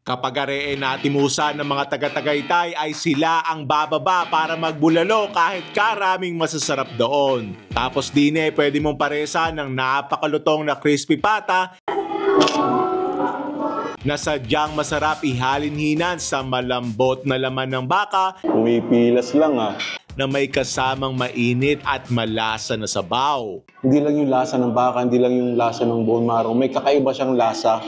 Kapag aree natimusan ng mga taga-Tagaytay ay sila ang bababa para magbulalo kahit karaming masasarap doon. Tapos pwede mong paresa ng napakalutong na crispy pata na sadyang masarap ihalin-hinan sa malambot na laman ng baka. Pumipilas lang na may kasamang mainit at malasa na sabaw. Hindi lang yung lasa ng baka, hindi lang yung lasa ng bone marrow, may kakaiba siyang lasa.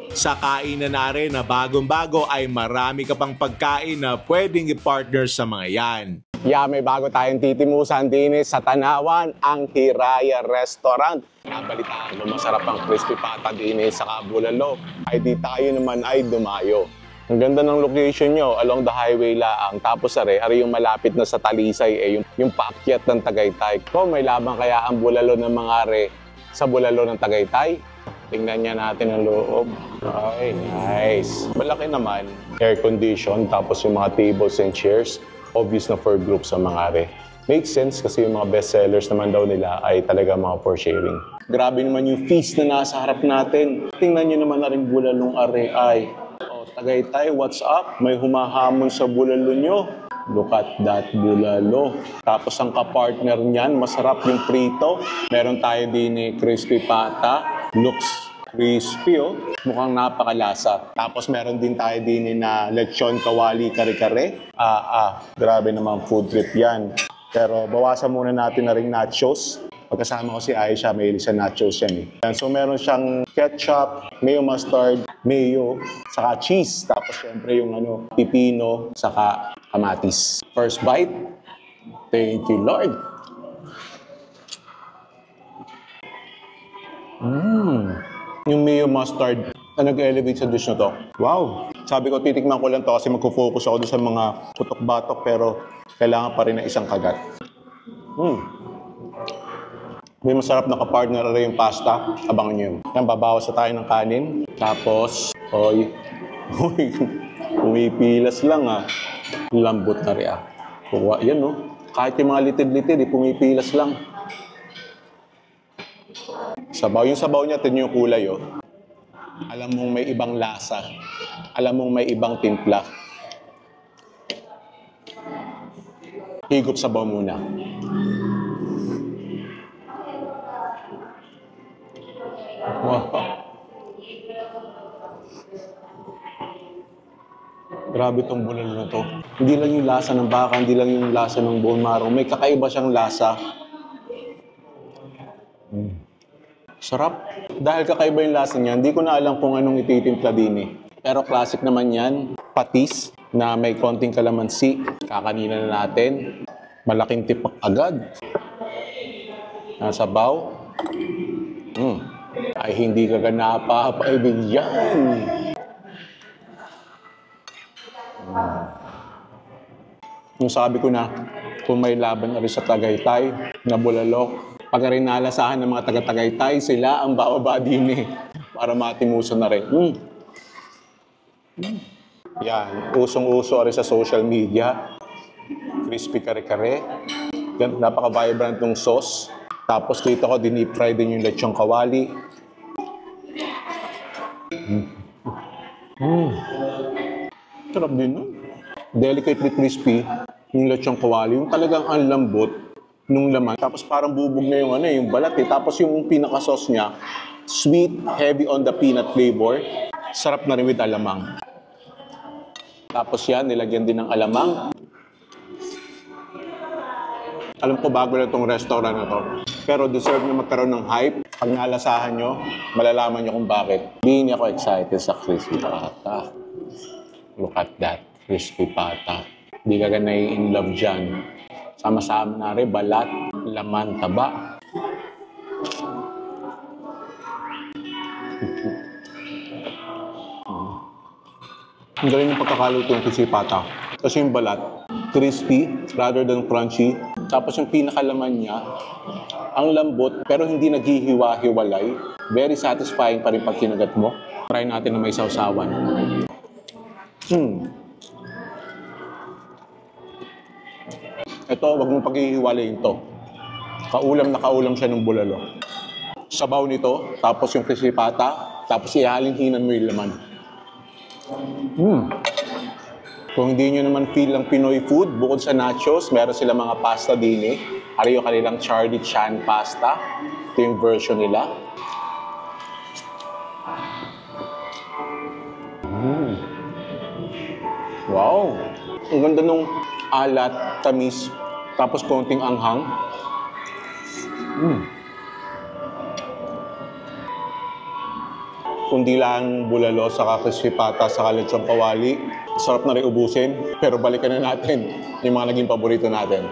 Sa kainan na rin na bagong-bago ay marami ka pang pagkain na pwedeng i-partner sa mga yan. May bago tayong titimusan din sa Tanawan, ang Hiraya Restaurant. Nabalitaan mo masarap ang crispy pata din sa Kabulalo. Ay di tayo naman ay dumayo. Ang ganda ng location nyo, along the highway laang. Tapos are yung malapit na sa Talisay, yung paakyat ng Tagaytay. Kung may labang kaya ang bulalo ng mga are sa bulalo ng Tagaytay, tingnan niya natin ang loob. Ay, nice. Malaki naman. Air condition, tapos yung mga tables and chairs. Obvious na for groups ang mga are. Makes sense kasi yung mga best sellers naman daw nila ay talaga mga for sharing. Grabe naman yung feast na nasa harap natin. Tingnan nyo naman na rin bulalong are ay. Tagaytay, what's up? May humahamon sa bulalo nyo. Look at that bulalo. Tapos ang kapartner niyan, masarap yung prito. Meron tayo din crispy pata. Looks crispy, mukhang napakalasa. Tapos meron din tayo din na lechon kawali kare-kare. Grabe naman food trip yan. Pero bawasan muna natin na ring nachos. Pagkasama ko si Aisha, may sa nachos yan So meron siyang ketchup, mayo mustard, mayo, saka cheese. Tapos syempre yung pipino, saka kamatis. First bite. Thank you, Lord. Yung mayo mustard na nag-elevate sa dish na to. Wow! Sabi ko, titikman ko lang to kasi magpo-focus ako doon sa mga putok-batok pero kailangan pa rin ng isang kagat. May masarap na kapartner rin yung pasta. Abangan nyo yun. Yan, babawas na tayo ng kanin. Tapos, pumipilas lang Lambot na rin Yan Kahit yung mga litid-litid, pumipilas lang. Sabaw. Yung sabaw niya, tignan yung kulay Alam mong may ibang lasa. Alam mong may ibang timpla. Higop sabaw muna. Wow. Grabe tong bulalo na to. Hindi lang yung lasa ng baka, hindi lang yung lasa ng bone marrow. May kakaiba siyang lasa. Sarap. Dahil kakaiba yung lasa niya, hindi ko na alam kung anong ititimpla din Pero classic naman yan. Patis na may konting kalamansi. Kakanina na natin. Malaking tipak agad. Nasabaw. Ay hindi ka napapaibigyan. Yung sabi ko na, kung may laban na rin sa Tagaytay na bulalo, pag rin nalasahan ng mga taga-Tagaytay, sila ang bababa din para matimusan na rin. Yan, usong-uso rin sa social media. Crispy kare-kare. Napaka-vibrant ng sauce. Tapos dito ko, dinip fry din yung lechong kawali. Sarap din Delicately crispy yung lechong kawali. Yung talagang ang lambot nung laman. Tapos parang bubog na yung balat Tapos yung pinaka-sauce niya, sweet, heavy on the peanut flavor. Sarap na rin with alamang. Tapos yan, nilagyan din ng alamang. Alam ko bago na itong restaurant na to. Pero deserve na magkaroon ng hype. Pag nalasahan nyo, malalaman nyo kung bakit. Hindi ako excited sa crispy pata. Look at that, crispy pata. Hindi ka ganay in love dyan. Sama-sama na rin, balat, laman, taba. Ang galing yung pagkakaluto ng crispy pata. Kasi yung balat, crispy rather than crunchy. Tapos yung pinakalaman niya, ang lambot pero hindi naghihiwa-hiwalay. Very satisfying pa rin pag kinagat mo. Try natin na may sausawan. Ito, wag mong paghihiwalayin to. Kaulam na kaulam siya ng bulalo. Sabaw nito, tapos yung crispy pata, tapos ihalin-hinan mo yung laman. Kung hindi nyo naman feel ang Pinoy food, bukod sa nachos, meron sila mga pasta din eh. Ari yung kanilang Charlie Chan pasta. Ito yung version nila. Wow! Ang ganda nung alat, tamis, tapos konting anghang. Kundi lang bulalo, saka crispy pata, saka lechong kawali. Sarap na rin ubusin, pero balikan na natin yung mga naging paborito natin.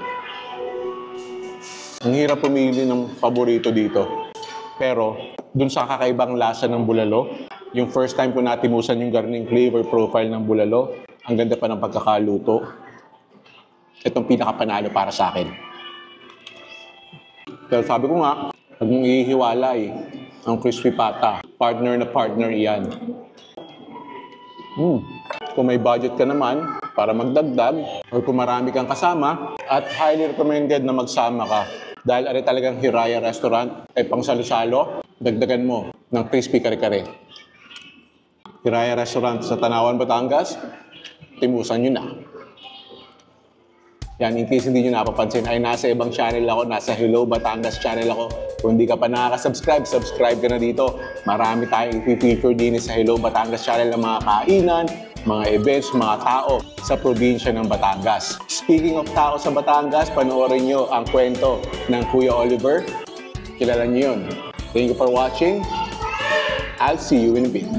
Ang hirap pumili ng paborito dito. Pero, dun sa kakaibang lasa ng bulalo, yung first time ko natimusan yung garning flavor profile ng bulalo, ang ganda pa ng pagkakaluto. Itong pinakapanalo para sa akin. Pero sabi ko nga, pag mong ihiwalay ang crispy pata, partner na partner iyan. Kung may budget ka naman para magdagdag, or kung marami kang kasama, at highly recommended na magsama ka. Dahil ari talagang Hiraya Restaurant ay pang salo-salo, dagdagan mo ng crispy kare-kare. Hiraya Restaurant sa Tanawan, Batangas, timusan nyo na. Yan, in case hindi nyo napapansin, ay nasa ibang channel ako, nasa Hello Batangas channel ako. Kung hindi ka pa nakaka-subscribe, subscribe ka na dito. Marami tayong i-feature din sa Hello Batangas channel ng mga kainan, mga events, mga tao sa probinsya ng Batangas. Speaking of tao sa Batangas, panoorin nyo ang kwento ng Kuya Oliver. Kilala nyo yun. Thank you for watching. I'll see you in a bit.